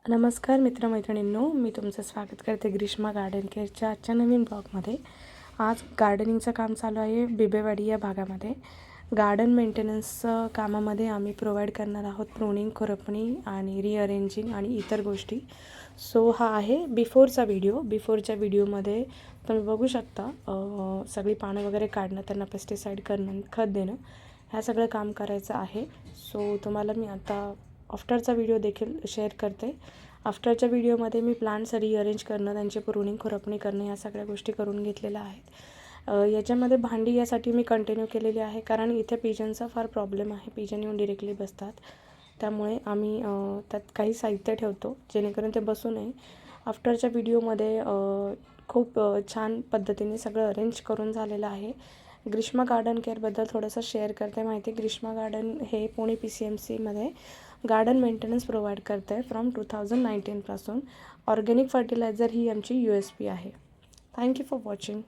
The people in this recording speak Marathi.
नमस्कार मित्रमैत्रिणींनो, मी तुमचं स्वागत करते ग्रीष्मा गार्डन केअरच्या आजच्या नवीन ब्लॉगमध्ये। आज गार्डनिंगचं काम चालू आहे बिबेवाडी या भागामध्ये। गार्डन मेंटेनन्सचं कामामध्ये आम्ही प्रोव्हाइड करणार आहोत प्रूनिंग, खुरपणी आणि रिअरेंजिंग आणि इतर गोष्टी। सो हा आहे बिफोरचा व्हिडिओ। बिफोरच्या व्हिडिओमध्ये तुम्ही बघू शकता सगळी पानं वगैरे काढणं, त्यांना पेस्टिसाइड करणं, खत देणं, ह्या सगळं काम करायचं आहे। सो तुम्हाला मी आता आफ्टरचा व्हिडिओ देखील शेअर करते। आफ्टरच्या व्हिडिओमध्ये मी प्लांट्स रिअरेंज करणं, त्यांची प्रूनिंग, खुरपणी करणं या सगळ्या गोष्टी करून घेतलेल्या आहेत। याच्यामध्ये भांडी यासाठी मी कंटिन्यू केलेली आहे कारण इथे पिजनचा फार प्रॉब्लेम आहे। पिजन येऊन डिरेक्टली बसतात, त्यामुळे आम्ही त्यात काही साहित्य ठेवतो जेणेकरून ते बसू नये। आफ्टरच्या व्हिडिओमध्ये खूप छान पद्धतीने सगळं अरेंज करून झालेलं आहे। ग्रीष्मा गार्डन केअरबद्दल थोडंसं शेअर करते माहिती। ग्रीष्मा गार्डन हे पुणे PCMCमध्ये गार्डन मेंटेनन्स प्रोव्हाइड करते आहे फ्रॉम 2019 पासून। ऑर्गॅनिक फर्टिलायझर ही आमची USP आहे। Thank you for watching.